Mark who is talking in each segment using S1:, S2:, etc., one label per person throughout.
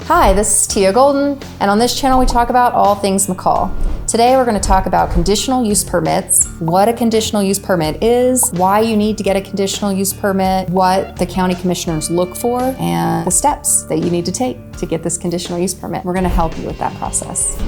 S1: Hi, this is Teia Golden, and on this channel we talk about all things McCall. Today we're going to talk about conditional use permits, what a conditional use permit is, why you need to get a conditional use permit, what the county commissioners look for, and the steps that you need to take to get this conditional use permit. We're going to help you with that process.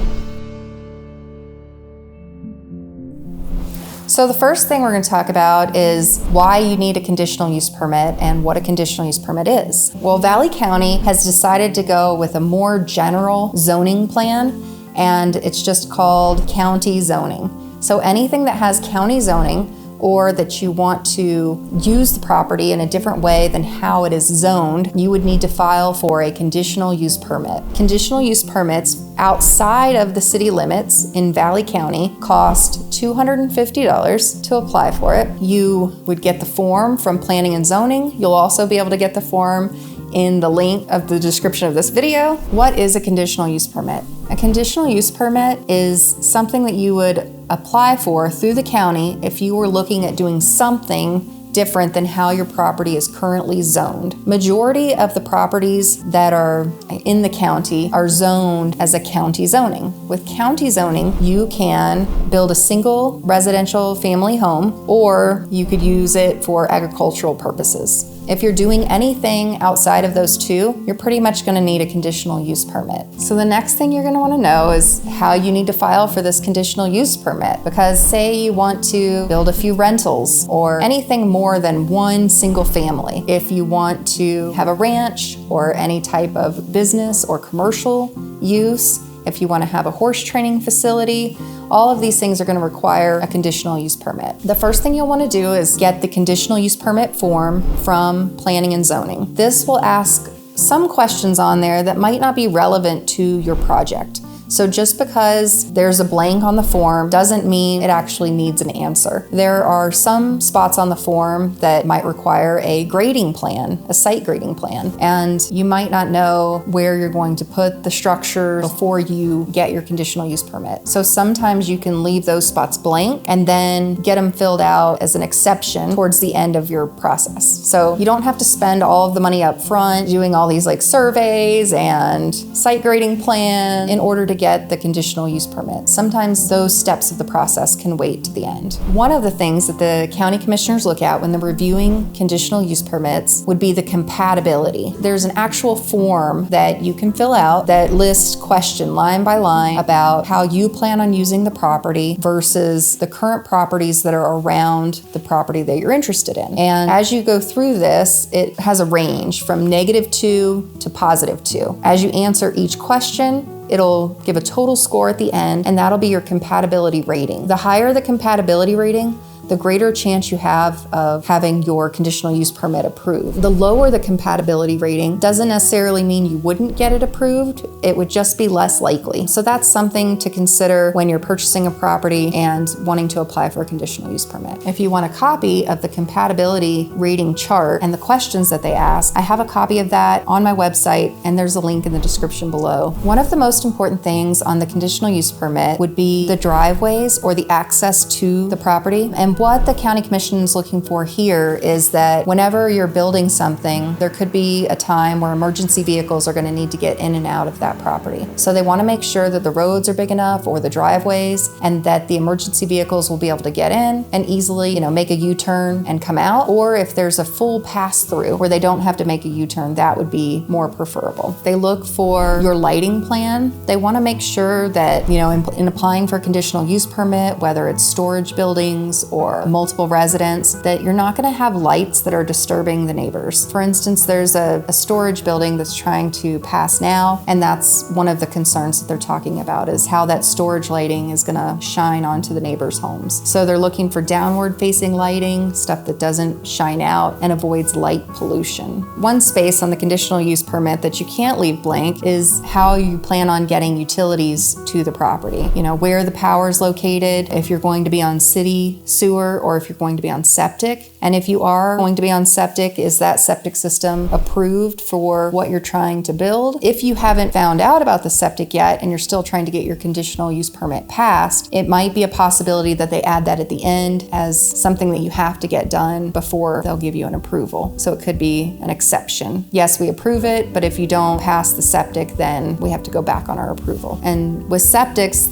S1: So the first thing we're going to talk about is why you need a conditional use permit and what a conditional use permit is. Well, Valley County has decided to go with a more general zoning plan, and it's just called county zoning. So anything that has county zoning or that you want to use the property in a different way than how it is zoned, you would need to file for a conditional use permit. Conditional use permits outside of the city limits in Valley County cost $250 to apply for it. You would get the form from Planning and Zoning. You'll also be able to get the form in the link of the description of this video. What is a conditional use permit? A conditional use permit is something that you would apply for through the county if you were looking at doing something different than how your property is currently zoned. Majority of the properties that are in the county are zoned as a county zoning. With county zoning, you can build a single residential family home, or you could use it for agricultural purposes. If you're doing anything outside of those two, you're pretty much going to need a conditional use permit. So the next thing you're going to want to know is how you need to file for this conditional use permit. Because say you want to build a few rentals or anything more than one single family. If you want to have a ranch or any type of business or commercial use, if you want to have a horse training facility, all of these things are going to require a conditional use permit. The first thing you'll want to do is get the conditional use permit form from Planning and Zoning. This will ask some questions on there that might not be relevant to your project. So just because there's a blank on the form doesn't mean it actually needs an answer. There are some spots on the form that might require a grading plan, a site grading plan, and you might not know where you're going to put the structure before you get your conditional use permit. So sometimes you can leave those spots blank and then get them filled out as an exception towards the end of your process. So you don't have to spend all of the money up front doing all these like surveys and site grading plan in order to get the conditional use permit. Sometimes those steps of the process can wait to the end. One of the things that the county commissioners look at when they're reviewing conditional use permits would be the compatibility. There's an actual form that you can fill out that lists question line by line about how you plan on using the property versus the current properties that are around the property that you're interested in. And as you go through this, it has a range from -2 to +2. As you answer each question, it'll give a total score at the end, and that'll be your compatibility rating. The higher the compatibility rating, the greater chance you have of having your conditional use permit approved. The lower the compatibility rating doesn't necessarily mean you wouldn't get it approved. It would just be less likely. So that's something to consider when you're purchasing a property and wanting to apply for a conditional use permit. If you want a copy of the compatibility rating chart and the questions that they ask, I have a copy of that on my website, and there's a link in the description below. One of the most important things on the conditional use permit would be the driveways or the access to the property. And what the county commission is looking for here is that whenever you're building something, there could be a time where emergency vehicles are going to need to get in and out of that property. So they want to make sure that the roads are big enough or the driveways, and that the emergency vehicles will be able to get in and easily, make a U-turn and come out. Or if there's a full pass through where they don't have to make a U-turn, that would be more preferable. They look for your lighting plan. They want to make sure that, in applying for a conditional use permit, whether it's storage buildings or multiple residents, that you're not going to have lights that are disturbing the neighbors. For instance, there's a storage building that's trying to pass now, and that's one of the concerns that they're talking about, is how that storage lighting is going to shine onto the neighbors' homes. So they're looking for downward facing lighting, stuff that doesn't shine out and avoids light pollution. One space on the conditional use permit that you can't leave blank is how you plan on getting utilities to the property. Where the power is located, if you're going to be on city sewer sewer or if you're going to be on septic. And if you are going to be on septic, is that septic system approved for what you're trying to build? If you haven't found out about the septic yet and you're still trying to get your conditional use permit passed, it might be a possibility that they add that at the end as something that you have to get done before they'll give you an approval. So it could be an exception. Yes, we approve it, but if you don't pass the septic, then we have to go back on our approval. And with septics,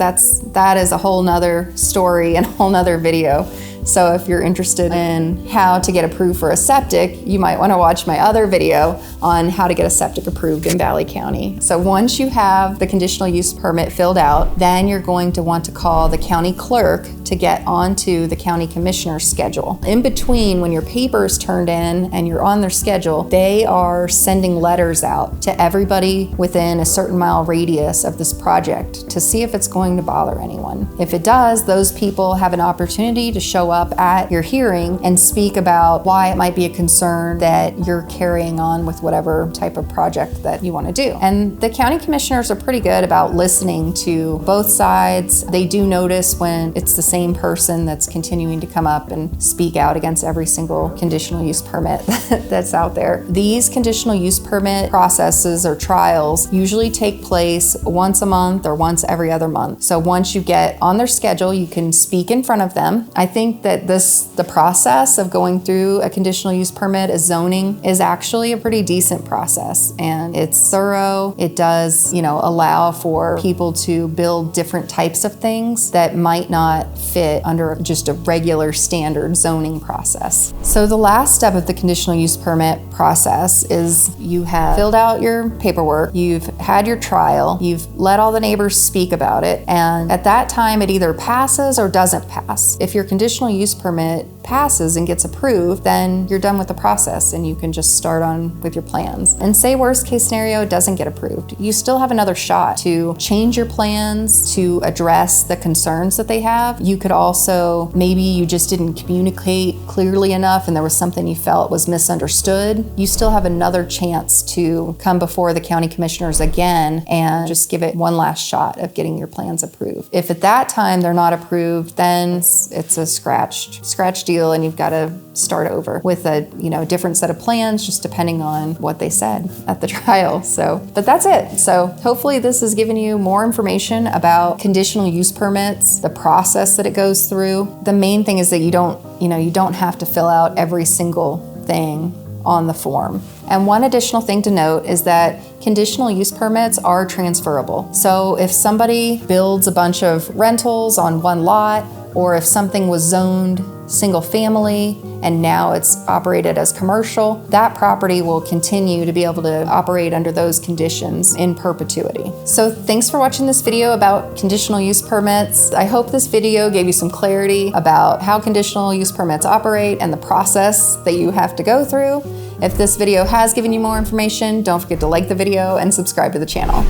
S1: that is a whole nother story and a whole nother video. So if you're interested in how to get approved for a septic, you might want to watch my other video on how to get a septic approved in Valley County. So once you have the conditional use permit filled out, then you're going to want to call the county clerk to get onto the county commissioner's schedule. In between, when your paper is turned in and you're on their schedule, they are sending letters out to everybody within a certain mile radius of this project to see if it's going to bother anyone. If it does, those people have an opportunity to show up at your hearing and speak about why it might be a concern that you're carrying on with whatever type of project that you want to do. And the county commissioners are pretty good about listening to both sides. They do notice when it's the same person that's continuing to come up and speak out against every single conditional use permit that's out there. These conditional use permit processes or trials usually take place once a month or once every other month. So once you get on their schedule, you can speak in front of them. I think that the process of going through a conditional use permit as zoning is actually a pretty decent process, and it's thorough. It does, allow for people to build different types of things that might not fit under just a regular standard zoning process. So the last step of the conditional use permit process is you have filled out your paperwork, you've had your trial, you've let all the neighbors speak about it, and at that time it either passes or doesn't pass. If your conditional use permit passes and gets approved, then you're done with the process and you can just start on with your plans. And say worst case scenario, it doesn't get approved. You still have another shot to change your plans to address the concerns that they have. You could also, maybe you just didn't communicate clearly enough and there was something you felt was misunderstood. You still have another chance to come before the county commissioners again and just give it one last shot of getting your plans approved. If at that time they're not approved, then it's a scratch deal and you've got to start over with a different set of plans, just depending on what they said at the trial. But that's it. So hopefully this has given you more information about conditional use permits, the process that it goes through. The main thing is that you don't have to fill out every single thing on the form. And one additional thing to note is that conditional use permits are transferable. So if somebody builds a bunch of rentals on one lot, or if something was zoned single family and now it's operated as commercial, that property will continue to be able to operate under those conditions in perpetuity. So thanks for watching this video about conditional use permits. I hope this video gave you some clarity about how conditional use permits operate and the process that you have to go through. If this video has given you more information, don't forget to like the video and subscribe to the channel.